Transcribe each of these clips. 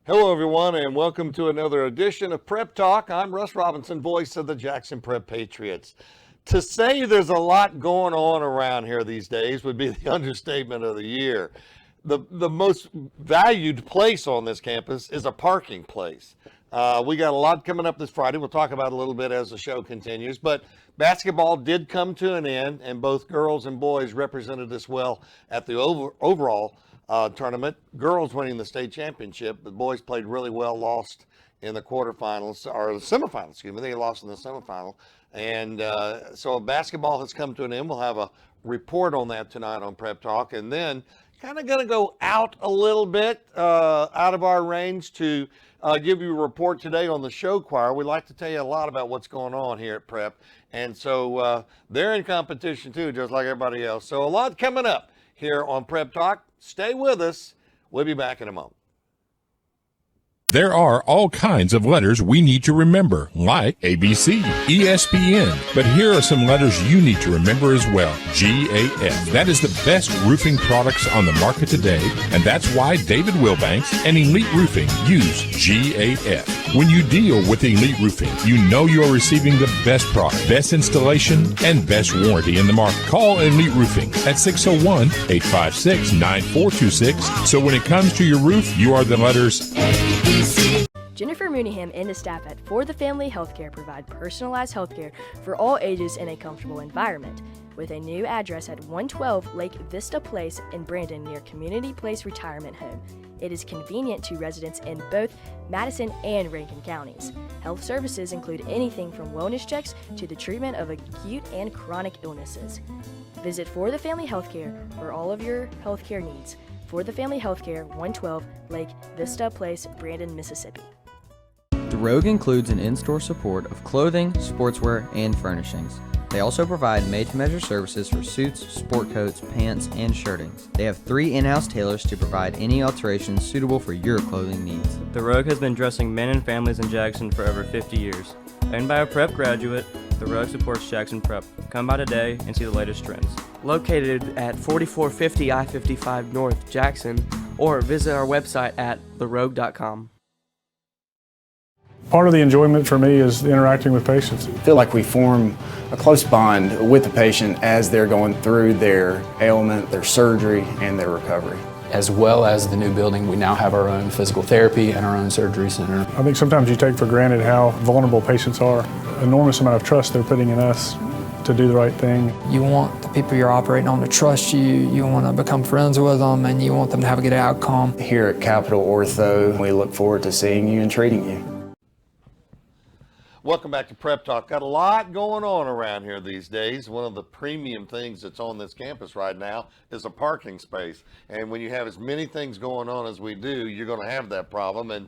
Hello, everyone, and welcome to another edition of Prep Talk. I'm Russ Robinson, voice of the Jackson Prep Patriots. To say there's a lot going on around here these days would be the understatement of the year. The most valued place on this campus is a parking place. We got a lot coming up this Friday. We'll talk about it a little bit as the show continues. But basketball did come to an end, and both girls and boys represented us well at the overall tournament. Girls winning the state championship. The boys played really well, lost in the quarterfinals, or the semifinals, excuse me. They lost in the semifinal. And so basketball has come to an end. We'll have a report on that tonight on Prep Talk. And then kind of going to go out a little bit, out of our range to give you a report today on the show choir. We like to tell you a lot about what's going on here at Prep. And so they're in competition too, just like everybody else. So a lot coming up here on Prep Talk. Stay with us. We'll be back in a moment. There are all kinds of letters we need to remember, like ABC, ESPN. But here are some letters you need to remember as well. GAF. That is the best roofing products on the market today, and that's why David Wilbanks and Elite Roofing use GAF. When you deal with Elite Roofing, you know you're receiving the best product, best installation, and best warranty in the market. Call Elite Roofing at 601-856-9426. So when it comes to your roof, you are the letters Jennifer Mooneyham and the staff at For the Family Healthcare provide personalized healthcare for all ages in a comfortable environment. With a new address at 112 Lake Vista Place in Brandon near Community Place Retirement Home, it is convenient to residents in both Madison and Rankin counties. Health services include anything from wellness checks to the treatment of acute and chronic illnesses. Visit For the Family Healthcare for all of your healthcare needs. For the Family Healthcare, 112 Lake Vista Place, Brandon, Mississippi. DeRogue includes an in-store support of clothing, sportswear, and furnishings. They also provide made-to-measure services for suits, sport coats, pants, and shirting. They have 3 in-house tailors to provide any alterations suitable for your clothing needs. DeRogue has been dressing men and families in Jackson for over 50 years. Owned by a prep graduate, DeRogue supports Jackson Prep. Come by today and see the latest trends. Located at 4450 I-55 North, Jackson, or visit our website at therogue.com. Part of the enjoyment for me is interacting with patients. I feel like we form a close bond with the patient as they're going through their ailment, their surgery, and their recovery. As well as the new building, we now have our own physical therapy and our own surgery center. I think sometimes you take for granted how vulnerable patients are. Enormous amount of trust they're putting in us to do the right thing. You want the people you're operating on to trust you, you want to become friends with them, and you want them to have a good outcome. Here at Capital Ortho, we look forward to seeing you and treating you. Welcome back to Prep Talk. Got a lot going on around here these days. One of the premium things that's on this campus right now is a parking space. And when you have as many things going on as we do, you're going to have that problem. And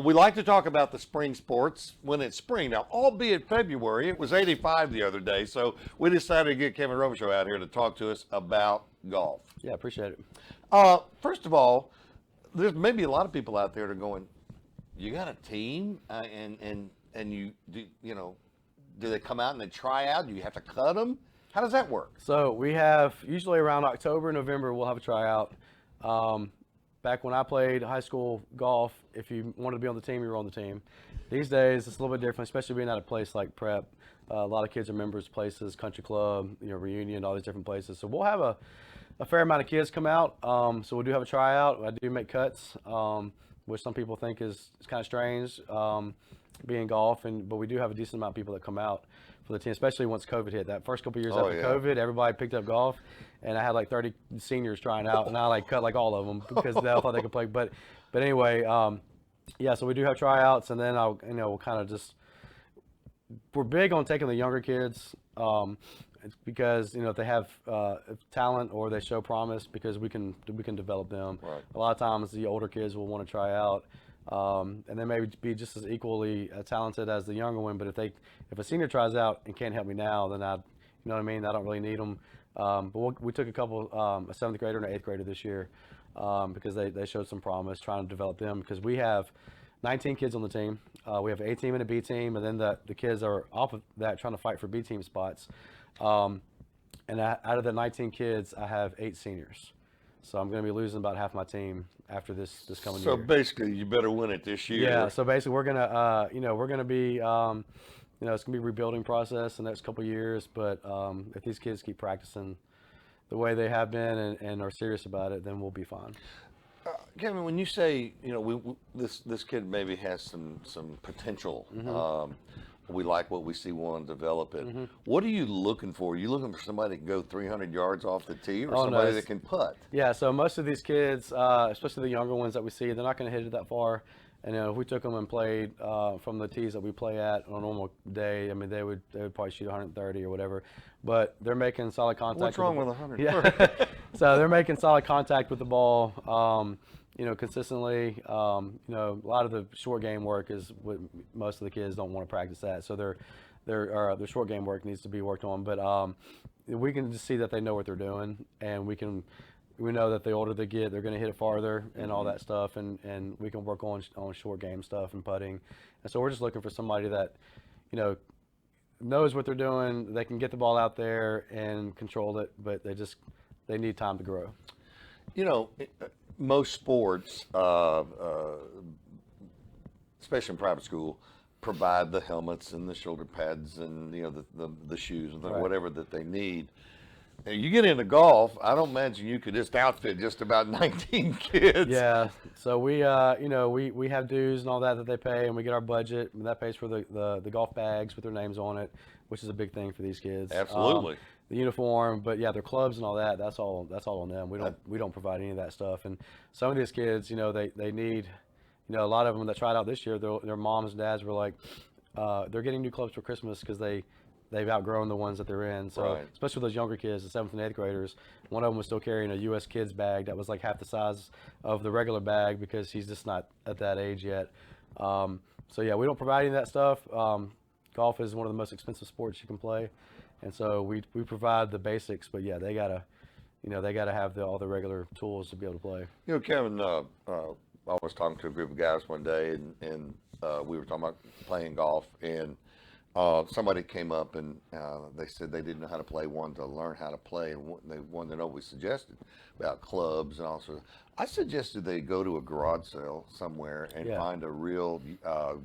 we like to talk about the spring sports when it's spring. Now, albeit February, it was 85 the other day. So we decided to get Kevin Robichaux out here to talk to us about golf. Yeah, appreciate it. First of all, there's maybe a lot of people out there that are going, you got a team and you do, do they come out and they try out? Do you have to cut them? How does that work? So we have, usually around October, November, we'll have a tryout. Back when I played high school golf, if you wanted to be on the team, you were on the team. These days, it's a little bit different, especially being at a place like Prep. A lot of kids are members of places, country club, reunion, all these different places. So we'll have a fair amount of kids come out. So we do have a tryout. I do make cuts, which some people think is kind of strange. Being golf, but we do have a decent amount of people that come out for the team, especially once COVID hit. That first couple years after COVID, everybody picked up golf, and I had like 30 seniors trying out, and I cut like all of them because they all thought they could play. But anyway, so we do have tryouts, and then we'll kind of just, we're big on taking the younger kids because if they have talent or they show promise, because we can develop them. Right. A lot of times the older kids will want to try out. And they may be just as equally talented as the younger one, but if a senior tries out and can't help me now, then I don't really need them. But we took a couple, a 7th grader and an 8th grader this year, because they showed some promise, trying to develop them, because we have 19 kids on the team. We have an A team and a B team, and then the kids are off of that trying to fight for B team spots. And out of the 19 kids, I have 8 seniors. So I'm going to be losing about half my team after this coming So year. basically, you better win it this year. Yeah. So basically, we're gonna we're gonna be it's gonna be a rebuilding process the next couple of years. But if these kids keep practicing the way they have been and are serious about it, then we'll be fine. Kevin, when you say, this kid maybe has some potential, we like what we see, want to develop it. What are you looking for? Are you looking for somebody that can go 300 yards off the tee, or somebody that can putt? Yeah, so most of these kids, especially the younger ones that we see, they're not going to hit it that far. And if we took them and played from the tees that we play at on a normal day, I mean, they would probably shoot 130 or whatever. But they're making solid contact. What's wrong with 100? Yeah. So they're making solid contact with the ball, consistently. A lot of the short game work is what most of the kids don't want to practice that. So their short game work needs to be worked on. But we can just see that they know what they're doing, and we know that the older they get, they're going to hit it farther and all that stuff, and we can work on short game stuff and putting. And so we're just looking for somebody that, knows what they're doing. They can get the ball out there and control it, but they need time to grow. Most sports, especially in private school, provide the helmets and the shoulder pads and the shoes and whatever that they need. And you get into golf, I don't imagine you could just outfit just about 19 kids. Yeah, so we have dues and all that they pay, and we get our budget, and that pays for the golf bags with their names on it, which is a big thing for these kids. Absolutely. The uniform, but yeah, their clubs and all that, that's all on them. We don't provide any of that stuff. And some of these kids, they need, a lot of them that tried out this year, their moms and dads were like, they're getting new clubs for Christmas because they've outgrown the ones that they're in. So especially those younger kids, the 7th and 8th graders, one of them was still carrying a U.S. Kids bag that was like half the size of the regular bag because he's just not at that age yet. So yeah, we don't provide any of that stuff. Golf is one of the most expensive sports you can play. And so we provide the basics, but yeah, they gotta have all the regular tools to be able to play. Kevin, I was talking to a group of guys one day, and we were talking about playing golf, and somebody came up and they said they didn't know how to play, wanted to learn how to play, and they wanted to know what we suggested about clubs and also. I suggested they go to a garage sale somewhere and find a real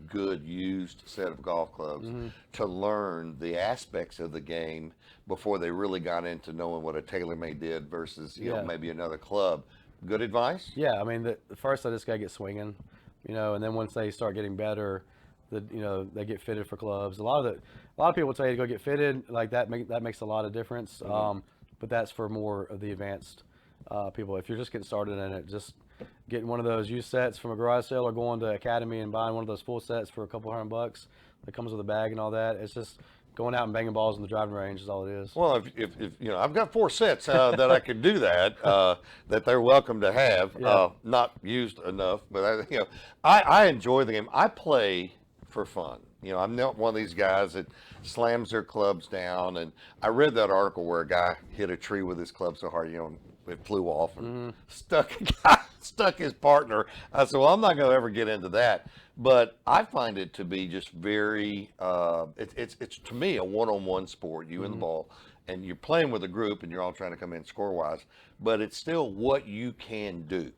good used set of golf clubs to learn the aspects of the game before they really got into knowing what a TaylorMade did versus maybe another club. Good advice? Yeah, I mean, the first I just got to get swinging, and then once they start getting better, they get fitted for clubs. A lot of people tell you to go get fitted, like that makes a lot of difference. But that's for more of the advanced people. If you're just getting started in it, just getting one of those used sets from a garage sale or going to Academy and buying one of those full sets for a couple $100 that comes with a bag and all that. It's just going out and banging balls in the driving range is all it is. Well, if I've got 4 sets that I could do that, that they're welcome to have. Not used enough, but I enjoy the game. I play for fun. I'm not one of these guys that slams their clubs down. And I read that article where a guy hit a tree with his club so hard, it flew off and stuck his partner. I said, well, I'm not going to ever get into that. But I find it to be just very, it's to me a one-on-one sport, you and the ball. And you're playing with a group and you're all trying to come in score-wise. But it's still what you can do.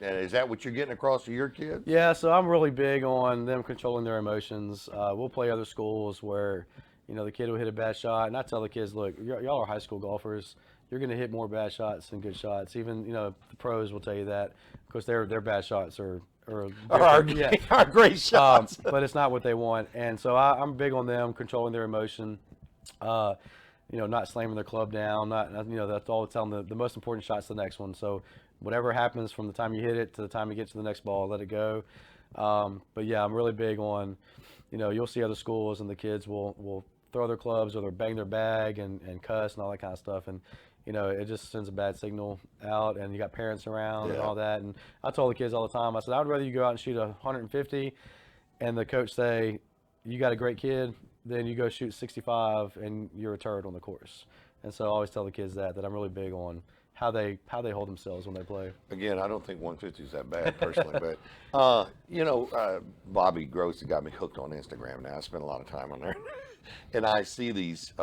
And is that what you're getting across to your kids? Yeah, so I'm really big on them controlling their emotions. We'll play other schools where, the kid will hit a bad shot. And I tell the kids, look, y'all are high school golfers. You're going to hit more bad shots than good shots. Even, the pros will tell you that. Of course, their bad shots are great shots. But it's not what they want. And so I'm big on them controlling their emotion. Not slamming their club down. That's all. Telling the most important shot's the next one. So whatever happens from the time you hit it to the time you get to the next ball, let it go. But yeah, I'm really big on, you'll see other schools and the kids will throw their clubs or they'll bang their bag and cuss and all that kind of stuff. And, it just sends a bad signal out, and you got parents around and all that. And I told the kids all the time, I said, I would rather you go out and shoot 150 and the coach say, you got a great kid, then you go shoot 65 and you're a turd on the course. And so I always tell the kids that I'm really big on how they hold themselves when they play. Again, I don't think 150 is that bad personally, but Bobby Gross got me hooked on Instagram now. I spend a lot of time on there, and I see these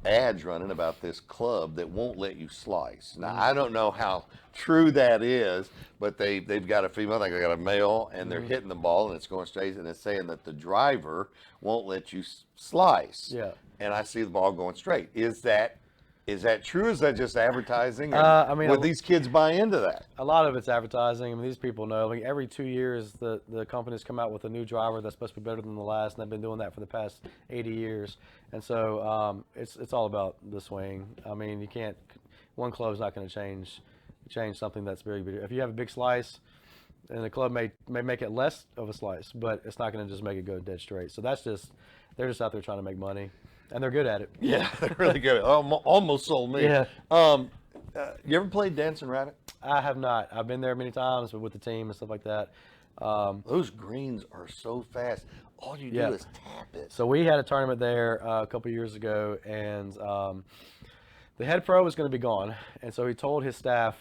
ads running about this club that won't let you slice. Now, I don't know how true that is, but they've got a female, I think they got a male, and they're hitting the ball and it's going straight, and it's saying that the driver won't let you slice. Yeah. And I see the ball going straight. Is that true? Is that just advertising? Or I mean, would these kids buy into that? A lot of it's advertising. I mean, these people know. I mean, every 2 years, the companies come out with a new driver that's supposed to be better than the last, and they've been doing that for the past 80 years. And so it's all about the swing. I mean, you can't. One club's not going to change something that's very big. If you have a big slice, and the club may make it less of a slice, but it's not going to just make it go dead straight. So they're just out there trying to make money. And they're good at it. Yeah, they're really good. Almost sold me. Yeah. You ever played Dancing Rabbit? I have not. I've been there many times, but with the team and stuff like that. Those greens are so fast. All you do is tap it. So we had a tournament there a couple years ago, and the head pro was going to be gone, and so he told his staff,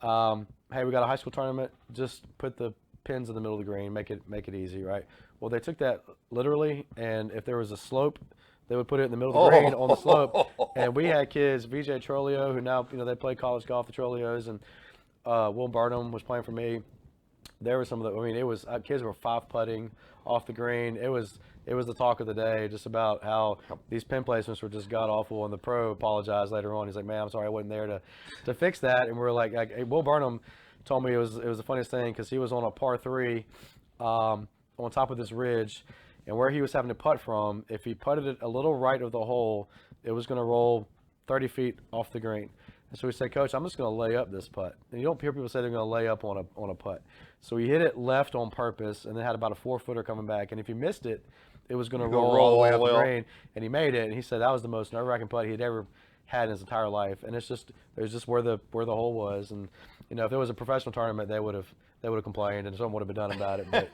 "Hey, we got a high school tournament. Just put the pins in the middle of the green. Make it easy, right?" Well, they took that literally, and if there was a slope, they would put it in the middle of the green on the slope. And we had kids, VJ Trolio, who now, they play college golf, the Trolios, and Will Burnham was playing for me. There were some of the, it was, kids were 5-putting off the green. It was the talk of the day, just about how these pin placements were just god-awful, and the pro apologized later on. He's like, "Man, I'm sorry I wasn't there to fix that." And we're like Will Burnham told me it was the funniest thing, because he was on a par 3 on top of this ridge, and where he was having to putt from, if he putted it a little right of the hole, it was going to roll 30 feet off the green. And so he said, "Coach, I'm just going to lay up this putt." And you don't hear people say they're going to lay up on a putt. So he hit it left on purpose, and then had about a 4-footer coming back. And if he missed it, it was going to roll all the way up the green. And he made it. And he said that was the most nerve-wracking putt he'd ever had in his entire life. And it was just where the hole was. And if there was a professional tournament, they would have complained, and something would have been done about it. But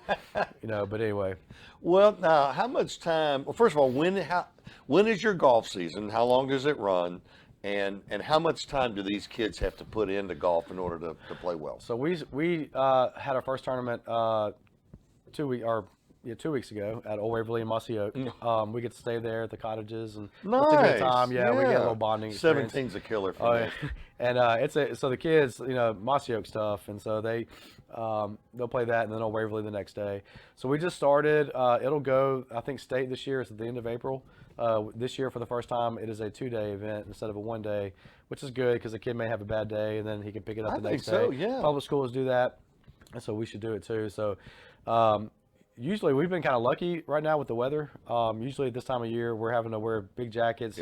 but anyway. Well, now, how much time? Well, first of all, when is your golf season? How long does it run? And how much time do these kids have to put into golf in order to play well? So we had our first tournament 2 weeks ago at Old Waverly in Mossy Oak. We get to stay there at the cottages, and nice. It's a good time. Yeah, we get a little bonding experience. 17's a killer for me. And so the kids, Mossy Oak stuff, and so they'll play that, and then Old Waverly the next day. So we just started. It'll go, I think, state this year is at the end of April. This year, for the first time, it is a 2-day event instead of a 1-day, which is good because the kid may have a bad day, and then he can pick it up the next day. I think so, yeah. Public schools do that, and so we should do it too. So usually we've been kind of lucky right now with the weather. Usually at this time of year, we're having to wear big jackets,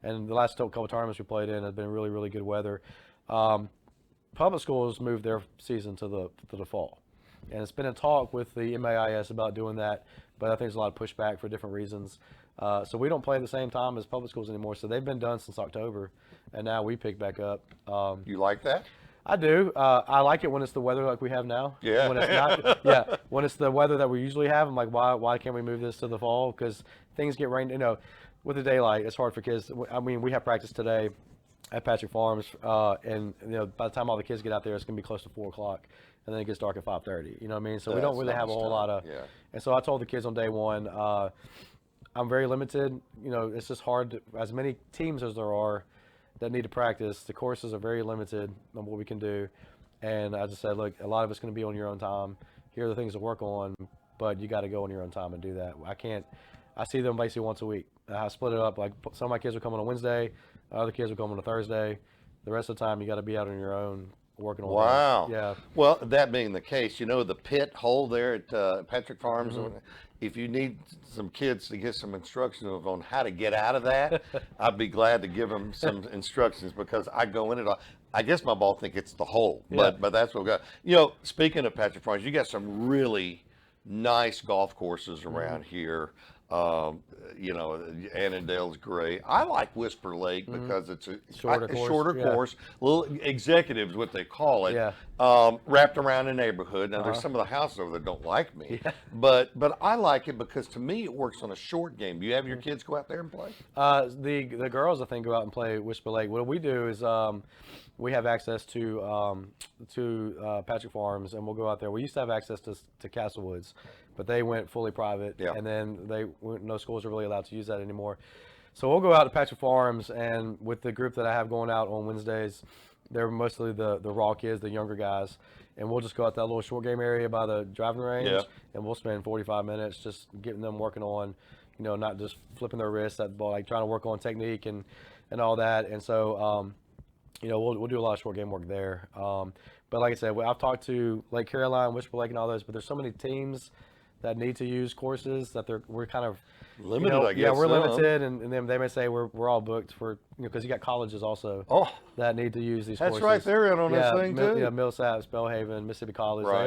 and the last couple of tournaments we played in have been really, really good weather. Public schools moved their season to the fall, and it's been a talk with the MAIS about doing that, but I think there's a lot of pushback for different reasons. So we don't play at the same time as public schools anymore. So they've been done since October, and now we pick back up. You like that? I do. I like it when it's the weather like we have now. Yeah. When it's not, when it's the weather that we usually have, I'm like, why can't we move this to the fall? Because things get rained. With the daylight, it's hard for kids. I mean, we have practice today at Patrick Farms, and by the time all the kids get out there, it's gonna be close to 4 o'clock, and then it gets dark at 5:30. You know what I mean? So we don't really have a whole lot of. Yeah. And so I told the kids on day one, I'm very limited. It's just hard. As many teams as there are that need to practice, the courses are very limited on what we can do. And I just said, look, a lot of it's going to be on your own time. Here are the things to work on, but you got to go on your own time and do that. I see them basically once a week. I split it up. Like some of my kids will come on a Wednesday, other kids will come on a Thursday. The rest of the time, you got to be out on your own working on. Wow. Things. Yeah. Well, that being the case, the pit hole there at Patrick Farms. If you need some kids to get some instructions on how to get out of that, I'd be glad to give them some instructions, because I go in it. I guess my ball think it's the hole, but that's what we got. Speaking of Patrick Farms, you got some really nice golf courses around here. Annandale's great. I like Whisper Lake because it's a shorter course, little executives, what they call it, wrapped around a neighborhood. Now there's some of the houses over there don't like me, but I like it because to me it works on a short game. Do you have your kids go out there and play? The girls, I think, go out and play Whisper Lake. What we do is we have access to Patrick Farms, and we'll go out there. We used to have access to Castle Woods, but they went fully private, and then no schools are really allowed to use that anymore. So we'll go out to Patrick Farms, and with the group that I have going out on Wednesdays, they're mostly the raw kids, the younger guys, and we'll just go out that little short game area by the driving range, Yeah. and we'll spend 45 minutes just getting them working on, not just flipping their wrists at the ball, like trying to work on technique and all that. And so, we'll do a lot of short game work there. But like I said, I've talked to Lake Caroline, Whisper Lake, and all those, but there's so many teams that need to use courses that we're kind of Limited, I guess. Yeah, we're some. limited, and then they may say we're all booked for because you got colleges also that need to use these That's courses. right, they're in on this thing too. Yeah, Millsaps, Bellhaven, Mississippi College, Right.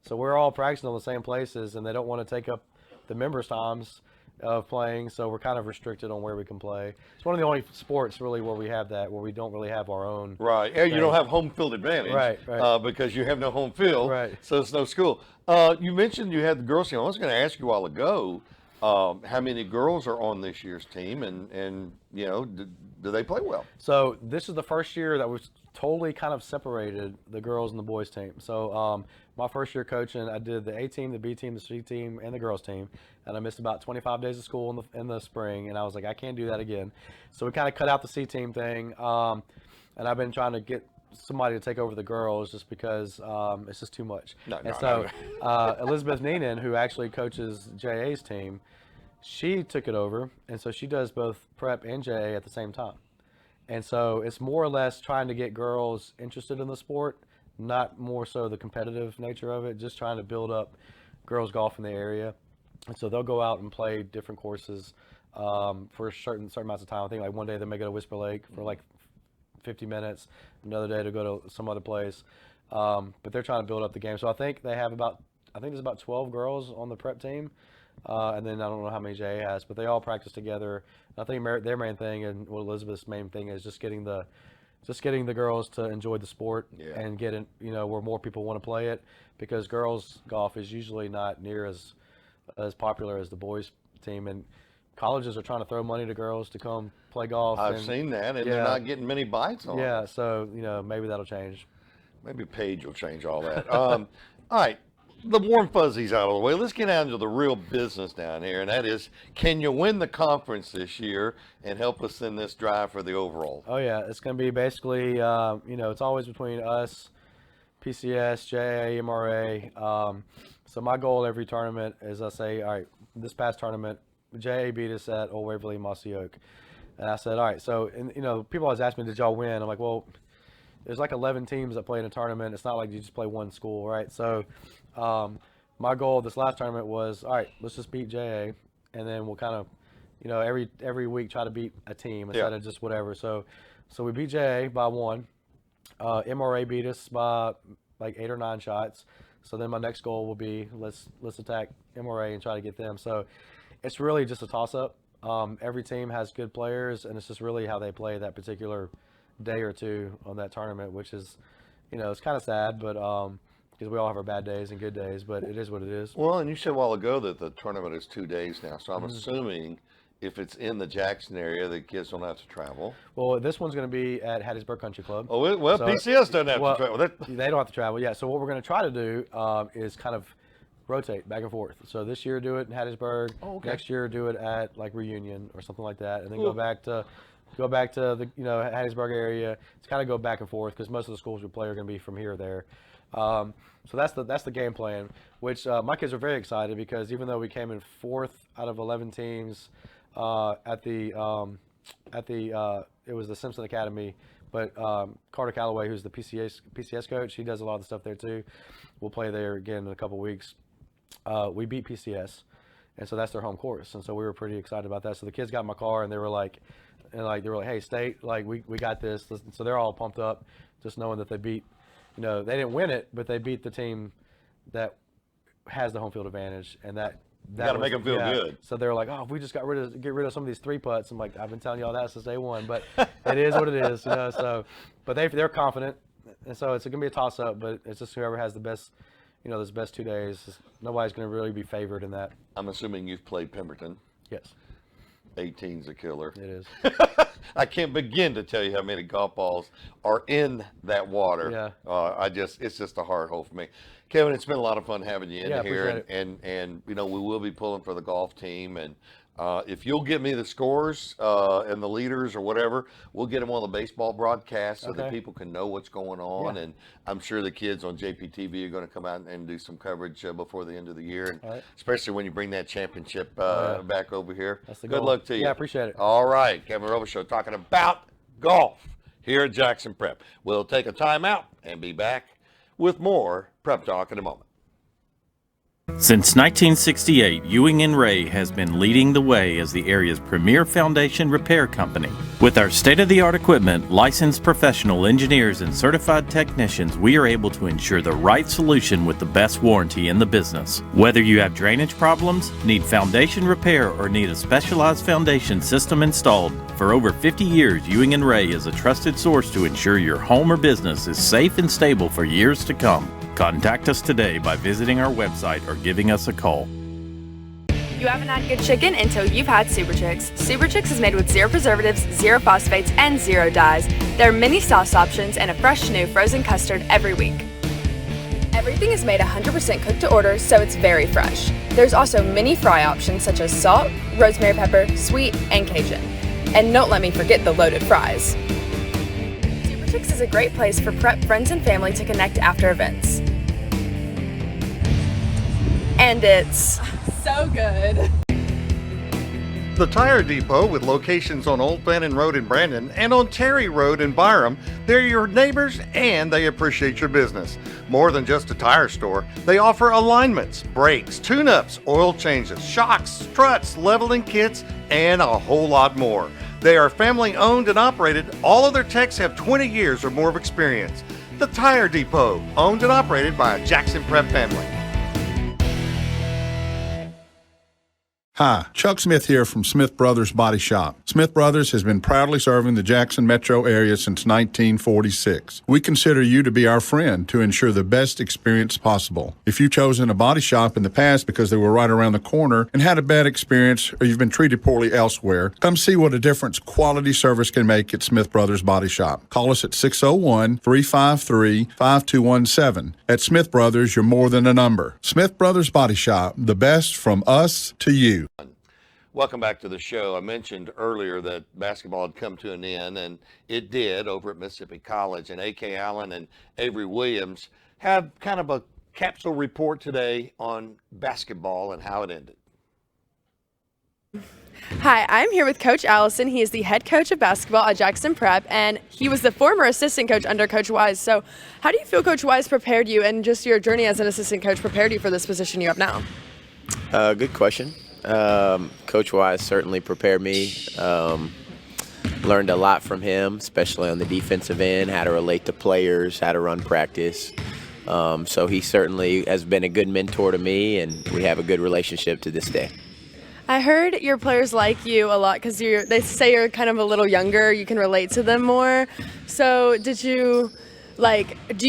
so we're all practicing on the same places, and they don't want to take up the members' times of playing, so we're kind of restricted on where we can play. It's one of the only sports really where we have that, where we don't really have our own. Right. Yeah, you thing. don't have home field advantage. Right. Because you have no home field. Right. So it's no school. You mentioned you had the girls team. I was going to ask you a while ago, how many girls are on this year's team, and do they play well? So this is the first year that we've totally kind of separated the girls and the boys team. So my first year coaching, I did the A team, the B team, the C team, and the girls team, and I missed about 25 days of school in the spring, and I was like, I can't do that again. So we kind of cut out the C team thing, and I've been trying to get somebody to take over the girls just because it's just too much. So Elizabeth Neenan, who actually coaches JA's team, she took it over, and so she does both prep and JA at the same time. And so it's more or less trying to get girls interested in the sport, not more so the competitive nature of it, just trying to build up girls golf in the area. And so they'll go out and play different courses for certain amounts of time. I think like one day they may go to Whisper Lake for like 50 minutes, another day to go to some other place. But they're trying to build up the game. So I think they have there's about 12 girls on the prep team. And then I don't know how many JA has, but they all practice together. I think their main thing, and Elizabeth's main thing, is just getting the girls to enjoy the sport and get in, where more people want to play it, because girls golf is usually not near as popular as the boys team, and colleges are trying to throw money to girls to come play golf. I've seen that, and they're not getting many bites on it. Yeah, so maybe that'll change. Maybe Paige will change all that. All right. The warm fuzzies out of the way. Let's get down to the real business down here, and that is, can you win the conference this year and help us in this drive for the overall? Oh yeah, it's going to be basically, it's always between us, PCS, JA, MRA. So my goal every tournament is I say, all right, this past tournament, JA beat us at Old Waverly, Mossy Oak. And I said, all right, so, and people always ask me, did y'all win? I'm like, well, there's like 11 teams that play in a tournament. It's not like you just play one school, right? So my goal this last tournament was, all right, let's just beat JA, and then we'll kind of, every week try to beat a team instead of just whatever. So we beat JA by 1. MRA beat us by like 8 or 9 shots. So then my next goal will be let's attack MRA and try to get them. So it's really just a toss-up. Every team has good players, and it's just really how they play that particular day or two on that tournament, which is, it's kind of sad, but because we all have our bad days and good days, but it is what it is. Well, and you said a while ago that the tournament is 2 days now, so I'm assuming if it's in the Jackson area, the kids don't have to travel. Well, this one's going to be at Hattiesburg Country Club. Oh, well, so, PCS doesn't have to travel. They don't have to travel, yeah. So what we're going to try to do is kind of rotate back and forth. So this year do it in Hattiesburg. Oh, okay. Next year do it at like Reunion or something like that, and then go back to the Hattiesburg area. It's kind of go back and forth because most of the schools we play are going to be from here or there. So that's the game plan, which my kids are very excited because even though we came in 4th out of 11 teams it was the Simpson Academy, but Carter Calloway, who's the PCS coach, he does a lot of the stuff there too. We'll play there again in a couple weeks. We beat PCS, and so that's their home course, and so we were pretty excited about that. So the kids got in my car and they were like, hey, State, like we got this. So they're all pumped up, just knowing that they beat. They didn't win it, but they beat the team that has the home field advantage, and that got to make them feel good. So they're like, oh, if we just get rid of some of these 3 putts. I'm like, I've been telling y'all that since day one, but it is what it is, So, but they're confident, and so it's going to be a toss up. But it's just whoever has the best, those best 2 days. Nobody's going to really be favored in that. I'm assuming you've played Pemberton. Yes. 18's a killer. It is. I can't begin to tell you how many golf balls are in that water. Yeah. It's just a hard hole for me. Kevin, it's been a lot of fun having you in here, appreciate it. and we will be pulling for the golf team, and If you'll give me the scores and the leaders or whatever, we'll get them on the baseball broadcast so that people can know what's going on. And I'm sure the kids on JPTV are going to come out and do some coverage before the end of the year, and especially when you bring that championship back over here. That's the Good goal. luck to you. Yeah, I appreciate it. All right, Kevin Robichaux talking about golf here at Jackson Prep. We'll take a timeout and be back with more Prep Talk in a moment. Since 1968, Ewing & Ray has been leading the way as the area's premier foundation repair company. With our state-of-the-art equipment, licensed professional engineers, and certified technicians, we are able to ensure the right solution with the best warranty in the business. Whether you have drainage problems, need foundation repair, or need a specialized foundation system installed, for over 50 years, Ewing & Ray is a trusted source to ensure your home or business is safe and stable for years to come. Contact us today by visiting our website or giving us a call. You haven't had good chicken until you've had Super Chicks. Super Chicks is made with 0 preservatives, 0 phosphates, and 0 dyes. There are many sauce options and a fresh new frozen custard every week. Everything is made 100% cooked to order, so it's very fresh. There's also many fry options such as salt, rosemary pepper, sweet, and Cajun. And don't let me forget the loaded fries. Super Chicks is a great place for prep friends and family to connect after events. And it's so good. The Tire Depot, with locations on Old Fannin Road in Brandon and on Terry Road in Byram, they're your neighbors and they appreciate your business. More than just a tire store, they offer alignments, brakes, tune-ups, oil changes, shocks, struts, leveling kits, and a whole lot more. They are family owned and operated. All of their techs have 20 years or more of experience. The Tire Depot, owned and operated by a Jackson Prep family. Hi, Chuck Smith here from Smith Brothers Body Shop. Smith Brothers has been proudly serving the Jackson metro area since 1946. We consider you to be our friend to ensure the best experience possible. If you've chosen a body shop in the past because they were right around the corner and had a bad experience, or you've been treated poorly elsewhere, come see what a difference quality service can make at Smith Brothers Body Shop. Call us at 601-353-5217. At Smith Brothers, you're more than a number. Smith Brothers Body Shop, the best from us to you. Welcome back to the show. I mentioned earlier that basketball had come to an end, and it did over at Mississippi College. And A.K. Allen and Avery Williams have kind of a capsule report today on basketball and how it ended. Hi, I'm here with Coach Allison. He is the head coach of basketball at Jackson Prep, and he was the former assistant coach under Coach Wise. So how do you feel Coach Wise prepared you, and just your journey as an assistant coach prepared you for this position you have now? Good question. Coach Wise certainly prepared me. Learned a lot from him, especially on the defensive end, how to relate to players, how to run practice. So he certainly has been a good mentor to me, and we have a good relationship to this day. I heard your players like you a lot because they say you're kind of a little younger. You can relate to them more. So do you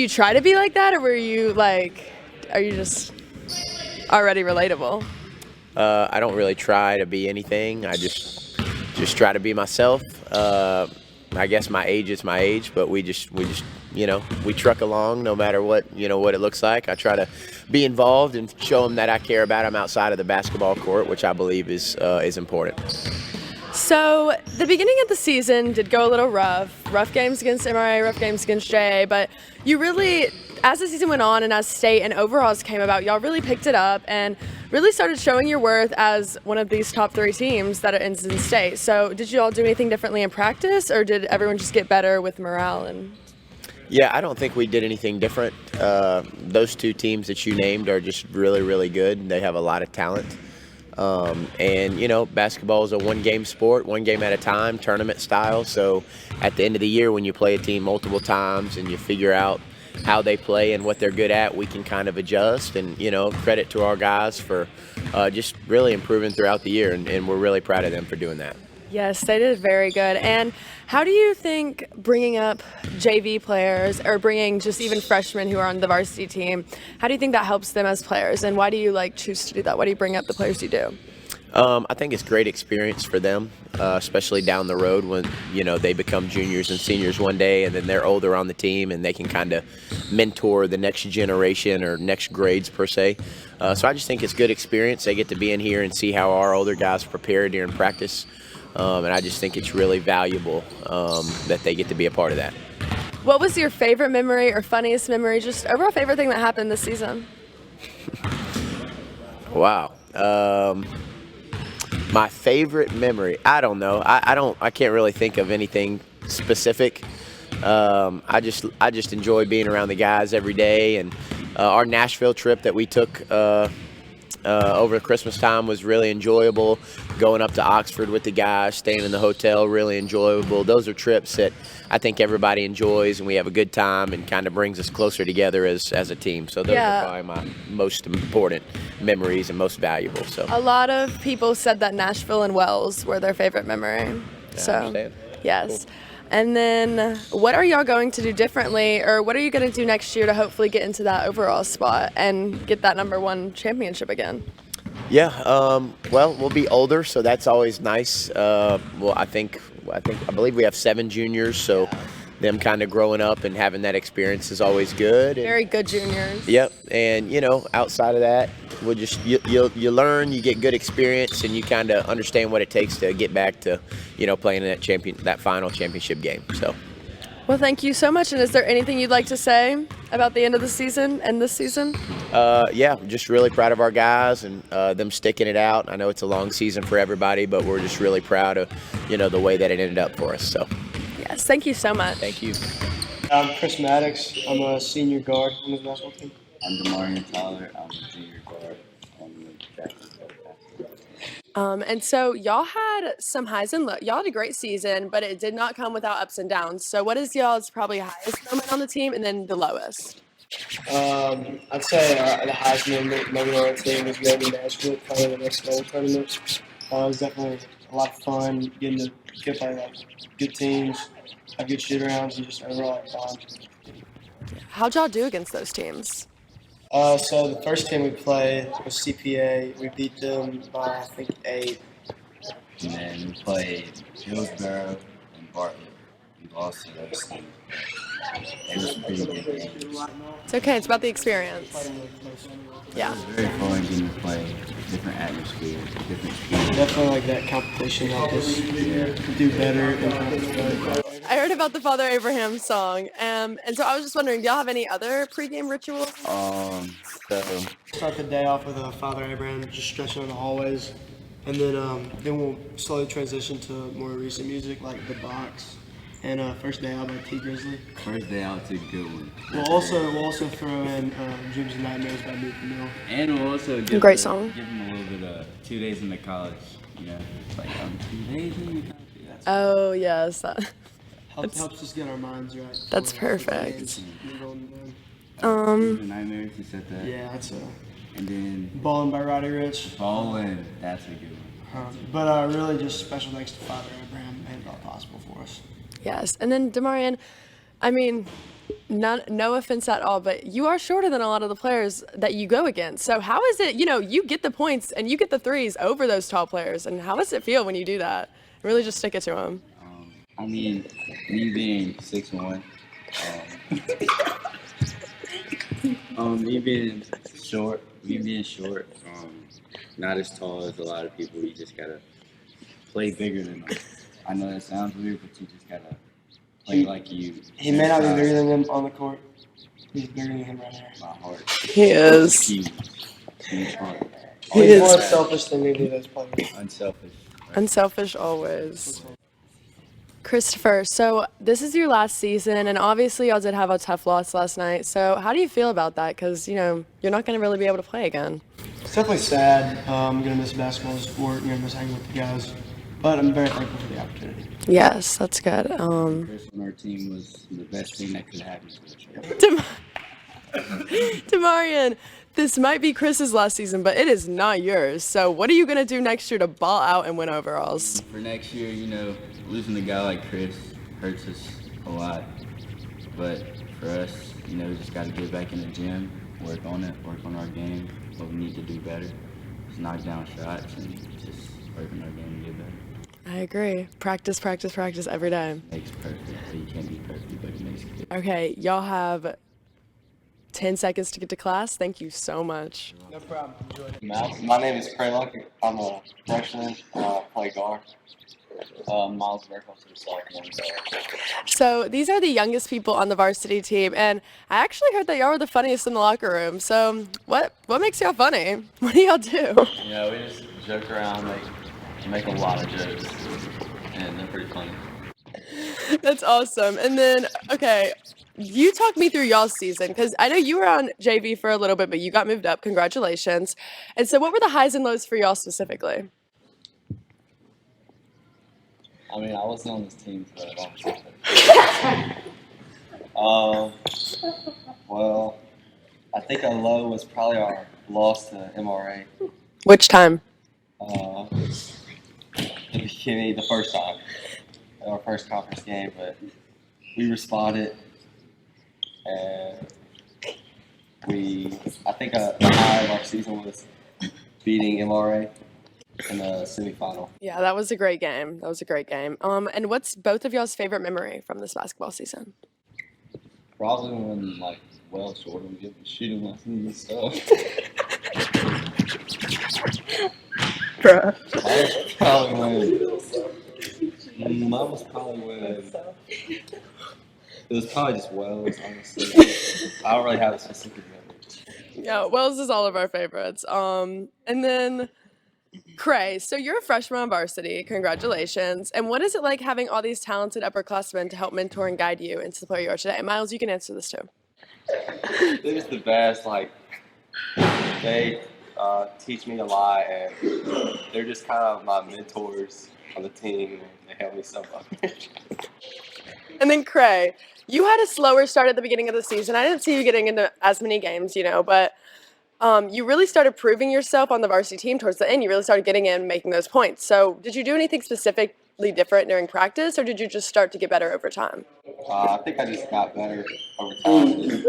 try to be like that, or are you just already relatable? I don't really try to be anything. I just try to be myself. I guess my age is my age, but we just we truck along no matter what it looks like. I try to be involved and show them that I care about them outside of the basketball court, which I believe is important. So the beginning of the season did go a little rough games against MRA, rough games against JA, but you really, as the season went on and as state and overalls came about, y'all really picked it up and really started showing your worth as one of these top 3 teams that are in state. So did you all do anything differently in practice, or did everyone just get better with morale? Yeah, I don't think we did anything different. Those 2 teams that you named are just really, really good. They have a lot of talent. And basketball is a one-game sport, one game at a time, tournament style. So at the end of the year, when you play a team multiple times and you figure out how they play and what they're good at, we can kind of adjust. And, credit to our guys for just really improving throughout the year. And we're really proud of them for doing that. Yes, they did very good. And how do you think bringing up JV players or bringing just even freshmen who are on the varsity team, how do you think that helps them as players? And why do you choose to do that? Why do you bring up the players you do? I think it's great experience for them, especially down the road when, they become juniors and seniors one day, and then they're older on the team and they can kind of mentor the next generation or next grades per se. So I just think it's good experience. They get to be in here and see how our older guys prepare during practice. And I just think it's really valuable that they get to be a part of that. What was your favorite memory or funniest memory, just overall favorite thing that happened this season? Wow. My favorite memory, I don't know. I can't really think of anything specific. I just enjoy being around the guys every day, and our Nashville trip that we took over Christmas time was really enjoyable. Going up to Oxford with the guys, staying in the hotel, really enjoyable. Those are trips that I think everybody enjoys, and we have a good time, and kind of brings us closer together as a team. So those are probably my most important memories and most valuable. So a lot of people said that Nashville and Wells were their favorite memory. I understand. Yes. Cool. And then what are y'all going to do differently, or what are you going to do next year to hopefully get into that overall spot and get that #1 championship again? Yeah, well, we'll be older, so that's always nice. Well, I believe we have 7 juniors, so them kind of growing up and having that experience is always good. Very good juniors. Yep, and outside of that, we'll just you learn, you get good experience, and you kind of understand what it takes to get back to playing in that final championship game. So. Well, thank you so much. And is there anything you'd like to say about the end of the season and this season? Yeah, just really proud of our guys and them sticking it out. I know it's a long season for everybody, but we're just really proud of, the way that it ended up for us. So. Yes, thank you so much. Thank you. I'm Chris Maddox. I'm a senior guard on the basketball team. I'm DeMarion Tyler. I'm a junior guard on the Jackson basketball team. And so y'all had some highs and lows. Y'all had a great season, but it did not come without ups and downs. So what is y'all's probably highest moment on the team and then the lowest? I'd say the highest moment on our team was going to Nashville, playing the next bowl tournament. It was definitely a lot of fun getting to play good teams, have good shoot-arounds, and just overall fun. How'd y'all do against those teams? So the first team we played was CPA. We beat them by, I think, 8. And then we played Hillsborough and Bartlett. We lost to those teams. It was a pretty good game. It's okay. It's about the experience. Yeah. It was very fun getting to play different atmospheres, different speeds. Definitely like that competition helped us do better in practice. I heard about the Father Abraham song, and so I was just wondering, do y'all have any other pregame rituals? Start the day off with Father Abraham, just stretching in the hallways, and then we'll slowly transition to more recent music like The Box and First Day Out by T Grizzly. First Day Out's a good one. We'll also throw in Dreams and Nightmares by Meek Mill. And we'll also give great song. Give them a little bit of 2 days in the college. It's like 2 days in the college. Oh yes. Helps us get our minds right. That's perfect. Nightmares, you said that? Yeah, that's and then Ballin' by Roddy Ricch. Ballin', that's a good one. But really just special thanks to Father Abraham, made it all possible for us. Yes, and then DeMarion, I mean, no offense at all, but you are shorter than a lot of the players that you go against. So how is it, you get the points and you get the threes over those tall players, and how does it feel when you do that? Really just stick it to them. I mean, me being 6'1", me being short, not as tall as a lot of people, you just gotta play bigger than them. I know that sounds weird, but you just gotta play like you. He may not be bigger than him on the court. He's bigger than him right here. My heart. He is. Huge heart. He's more selfish than me, that's playing. Unselfish. Unselfish always. Christopher, so this is your last season, and obviously y'all did have a tough loss last night. So how do you feel about that? Because, you're not going to really be able to play again. It's definitely sad. I'm going to miss basketball sport, miss hanging with the guys. But I'm very thankful for the opportunity. Yes, that's good. Chris on our team was the best thing that could happen to us. DeMarion, this might be Chris's last season, but it is not yours. So what are you going to do next year to ball out and win overalls? For next year, losing a guy like Chris hurts us a lot. But for us, we just got to get back in the gym, work on our game, what we need to do better. knock down shots and just working our game to get better. I agree. Practice, practice, practice every day. Makes perfect, so you can't be perfect, but it makes it good. Okay, y'all have 10 seconds to get to class. Thank you so much. No problem. My name is Cray Luck. I'm a freshman. Play guard. Miles Berkhoff, sophomore. So these are the youngest people on the varsity team, and I actually heard that y'all were the funniest in the locker room. So what makes y'all funny? What do y'all do? You know, we just joke around, make a lot of jokes, and they're pretty funny. That's awesome. And then, okay, you talk me through y'all's season, because I know you were on JV for a little bit, but you got moved up. Congratulations. And so what were the highs and lows for y'all specifically? I mean, I wasn't on this team for a long time. Well, I think our low was probably our loss to MRA. Which time? The beginning, the first time, our first conference game, but we responded, and I think the high of our season was beating MRA in the semifinal. Yeah, that was a great game. And what's both of y'all's favorite memory from this basketball season? Probably when Wells Jordan was giving shooting lessons and stuff. Bruh. Mine was probably when it was probably just Wells, honestly. I don't really have a specific memory. Yeah, Wells is all of our favorites. And then Cray, so you're a freshman on varsity. Congratulations. And what is it like having all these talented upperclassmen to help mentor and guide you into the player you are today? Miles, you can answer this too. They're just the best. They teach me a lot, and they're just kind of my mentors on the team. They help me so much. And then Cray, you had a slower start at the beginning of the season. I didn't see you getting into as many games, but you really started proving yourself on the varsity team towards the end. You really started getting in and making those points. So did you do anything specifically different during practice, or did you just start to get better over time? I think I just got better over time.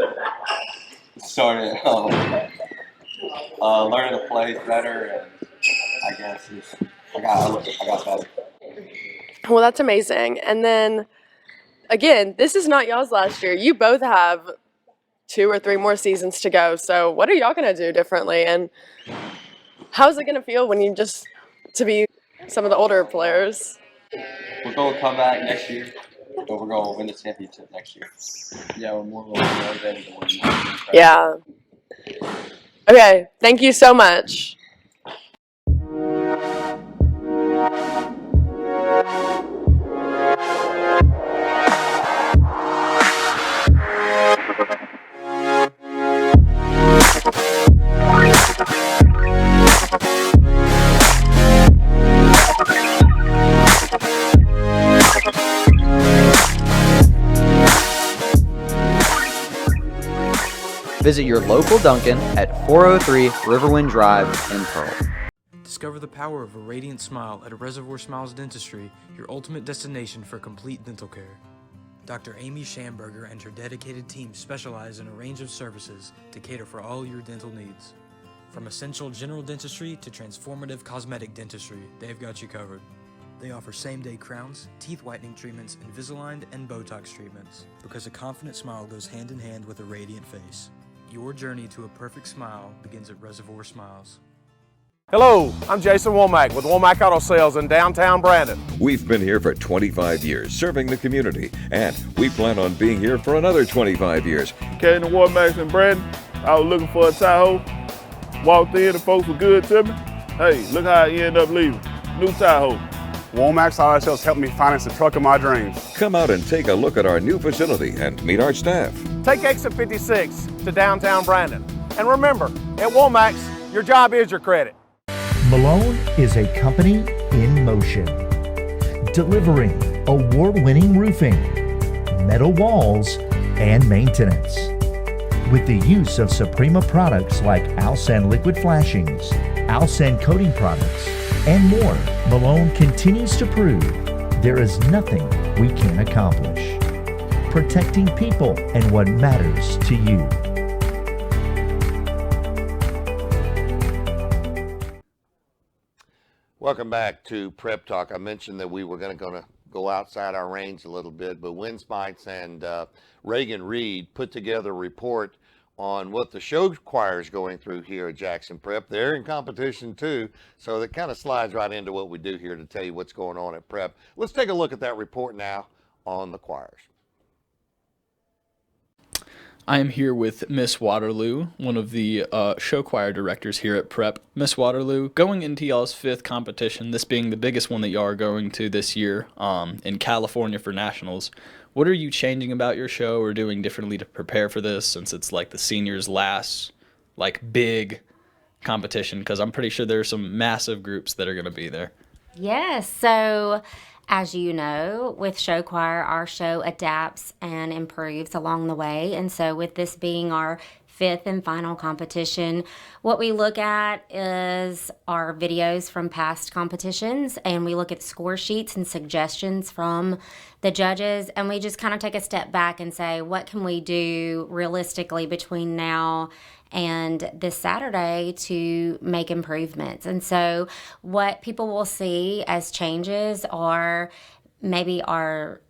Started learning the plays better, and I guess I got better. Well, that's amazing. And then, again, this is not y'all's last year. You both have 2 or 3 more seasons to go. So what are y'all going to do differently? And how's it going to feel when you to be some of the older players? We're going to come back next year, but we're going to win the championship next year. Yeah, we're more motivated to win. Yeah. Okay, thank you so much. Visit your local Dunkin' at 403 Riverwind Drive in Pearl. Discover the power of a radiant smile at Reservoir Smiles Dentistry, your ultimate destination for complete dental care. Dr. Amy Schamberger and her dedicated team specialize in a range of services to cater for all your dental needs. From essential general dentistry to transformative cosmetic dentistry, they've got you covered. They offer same-day crowns, teeth whitening treatments, Invisalign and Botox treatments, because a confident smile goes hand in hand with a radiant face. Your journey to a perfect smile begins at Reservoir Smiles. Hello, I'm Jason Womack with Womack Auto Sales in downtown Brandon. We've been here for 25 years serving the community, and we plan on being here for another 25 years. Came to Womack in Brandon. I was looking for a Tahoe. Walked in, the folks were good to me. Hey, look how I ended up leaving. New Tahoe. Womack's Auto Sales helped me finance the truck of my dreams. Come out and take a look at our new facility and meet our staff. Take exit 56 to downtown Brandon. And remember, at Womack's, your job is your credit. Malone is a company in motion, delivering award-winning roofing, metal walls, and maintenance. With the use of Suprema products like Alsan liquid flashings, Alsan coating products, and more, Malone continues to prove there is nothing we can't accomplish. Protecting people and what matters to you. Welcome back to Prep Talk. I mentioned that we were going to go outside our range a little bit, but Win Spites and Reagan Reed put together a report on what the show choir is going through here at Jackson Prep. They're in competition too, so that kind of slides right into what we do here to tell you what's going on at Prep. Let's take a look at that report now on the choirs. I am here with Miss Waterloo, one of the show choir directors here at Prep. Miss Waterloo, going into y'all's 5th competition, this being the biggest one that y'all are going to this year in California for nationals, what are you changing about your show or doing differently to prepare for this, since it's like the seniors' last like big competition? Because I'm pretty sure there are some massive groups that are going to be there. Yes, so as you know, with show choir, our show adapts and improves along the way. And so with this being our 5th and final competition, what we look at is our videos from past competitions, and we look at score sheets and suggestions from the judges, and we just kind of take a step back and say, what can we do realistically between now and this Saturday to make improvements? And so what people will see as changes are maybe our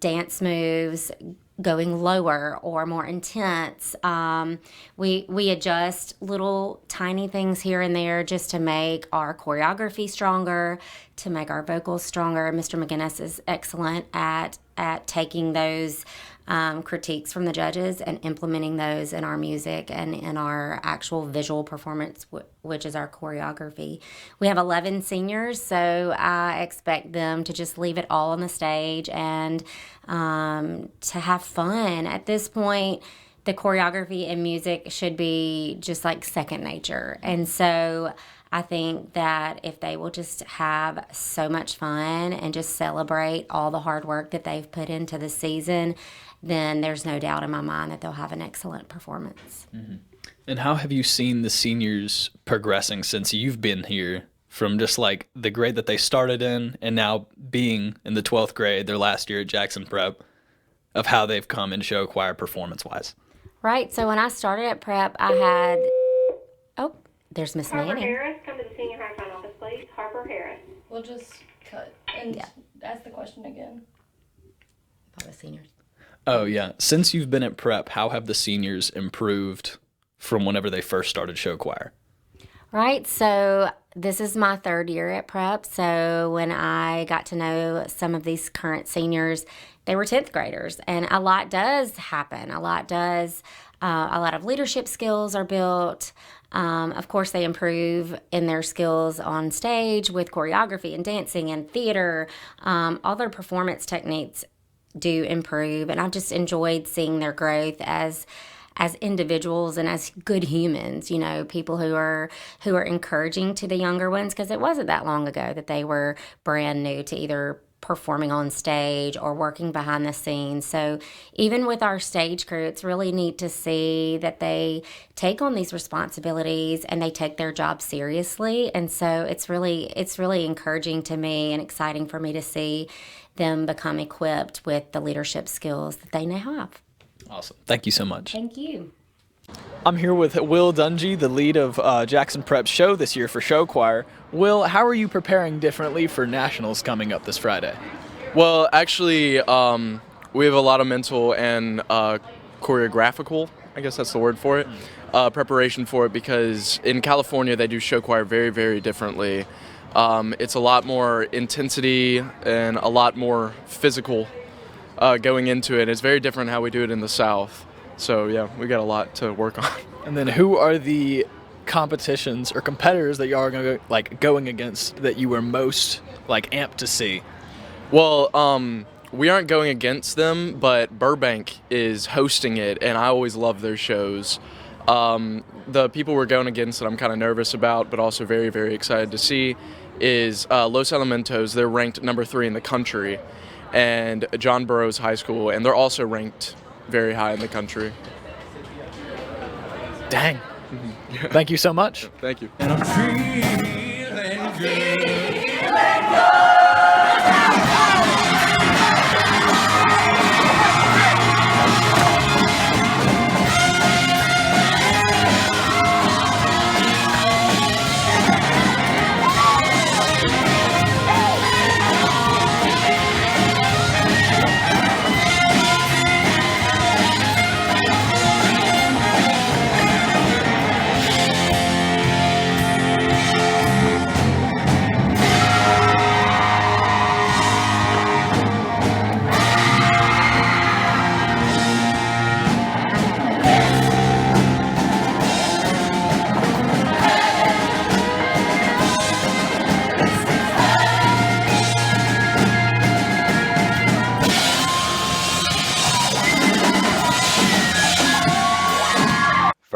dance moves going lower or more intense. We adjust little tiny things here and there just to make our choreography stronger, to make our vocals stronger. Mr. McGinnis is excellent at taking those critiques from the judges and implementing those in our music and in our actual visual performance, which is our choreography. We have 11 seniors, so I expect them to just leave it all on the stage and to have fun. At this point, the choreography and music should be just like second nature. And so I think that if they will just have so much fun and just celebrate all the hard work that they've put into the season, then there's no doubt in my mind that they'll have an excellent performance. Mm-hmm. And how have you seen the seniors progressing since you've been here, from just like the grade that they started in and now being in the 12th grade, their last year at Jackson Prep, of how they've come in show choir performance-wise? Right. So when I started at Prep, I had... Oh, there's Miss Harper Manning. Harris, come to the senior high front office, please. Harper Harris. We'll just cut and ask the question again. About the seniors. Oh, yeah. Since you've been at Prep, how have the seniors improved from whenever they first started show choir? Right. So this is my 3rd year at Prep. So when I got to know some of these current seniors, they were 10th graders. And a lot does happen. A lot of leadership skills are built. Of course, they improve in their skills on stage with choreography and dancing and theater. All their performance techniques do improve, and I've just enjoyed seeing their growth as individuals and as good humans, you know, people who are encouraging to the younger ones, because it wasn't that long ago that they were brand new to either performing on stage or working behind the scenes. So even with our stage crew, it's really neat to see that they take on these responsibilities and they take their job seriously. And so it's really encouraging to me and exciting for me to see them become equipped with the leadership skills that they now have. Awesome. Thank you so much. Thank you. I'm here with Will Dungy, the lead of Jackson Prep's show this year for show choir. Will, how are you preparing differently for nationals coming up this Friday? Well, actually, we have a lot of mental and choreographical, I guess that's the word for it, preparation for it, because in California they do show choir very, very differently. It's a lot more intensity and a lot more physical going into it. It's very different how we do it in the South. So yeah, we got a lot to work on. And then who are the competitions or competitors that y'all are going against that you were most amped to see? Well, we aren't going against them, but Burbank is hosting it, and I always love their shows. The people we're going against that I'm kind of nervous about, but also very, very excited to see, is Los Elementos. They're ranked number 3 in the country, and John Burroughs High School, and they're also ranked very high in the country. Dang. Thank you so much. Thank you. And I'm feeling good.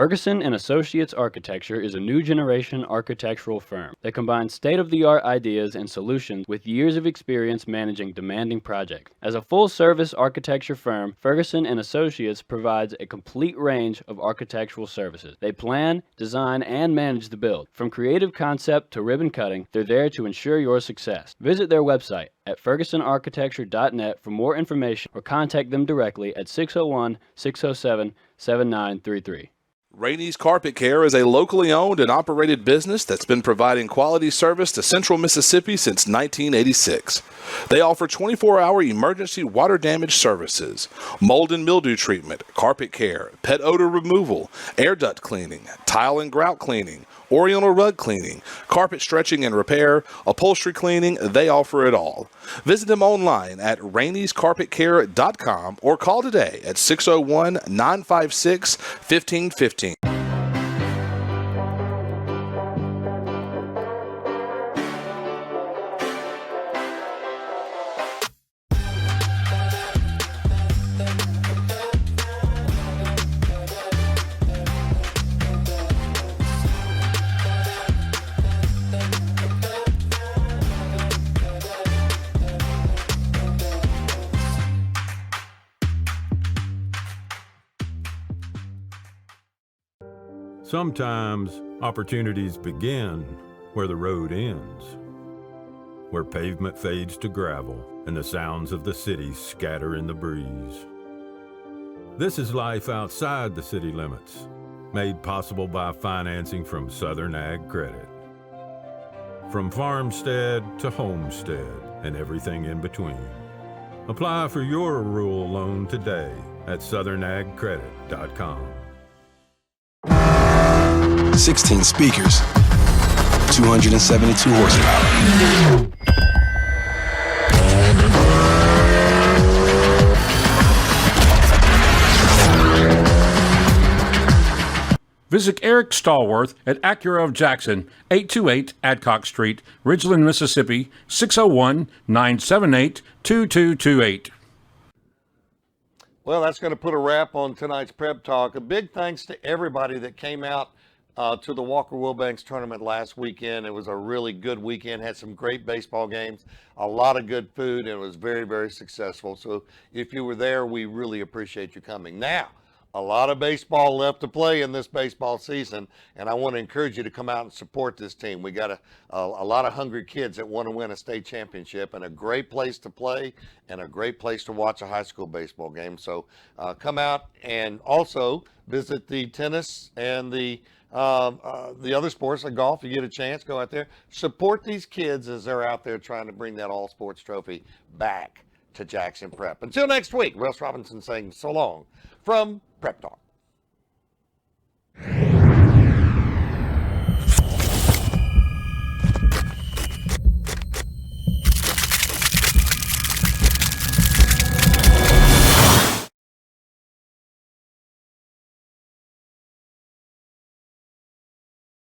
Ferguson & Associates Architecture is a new generation architectural firm that combines state-of-the-art ideas and solutions with years of experience managing demanding projects. As a full-service architecture firm, Ferguson & Associates provides a complete range of architectural services. They plan, design, and manage the build. From creative concept to ribbon cutting, they're there to ensure your success. Visit their website at fergusonarchitecture.net for more information or contact them directly at 601-607-7933. Rainey's Carpet Care is a locally owned and operated business that's been providing quality service to Central Mississippi since 1986. They offer 24-hour emergency water damage services, mold and mildew treatment, carpet care, pet odor removal, air duct cleaning, tile and grout cleaning, oriental rug cleaning, carpet stretching and repair, upholstery cleaning. They offer it all. Visit them online at raineyscarpetcare.com or call today at 601-956-1515. Sometimes opportunities begin where the road ends, where pavement fades to gravel and the sounds of the city scatter in the breeze. This is life outside the city limits, made possible by financing from Southern Ag Credit. From farmstead to homestead and everything in between. Apply for your rural loan today at southernagcredit.com. 16 speakers, 272 horsepower. Visit Eric Stallworth at Acura of Jackson, 828 Adcock Street, Ridgeland, Mississippi, 601-978-2228. Well, that's going to put a wrap on tonight's Prep Talk. A big thanks to everybody that came out to the Walker Wilbanks tournament last weekend. It was a really good weekend, had some great baseball games, a lot of good food, and it was very, very successful. So if you were there, we really appreciate you coming. Now, a lot of baseball left to play in this baseball season, and I want to encourage you to come out and support this team. We got a lot of hungry kids that want to win a state championship, and a great place to play and a great place to watch a high school baseball game. So come out and also visit the tennis and the other sports like golf. You get a chance, go out there, support these kids as they're out there trying to bring that all sports trophy back to Jackson Prep. Until next week, Russ Robinson saying so long from Prep Talk.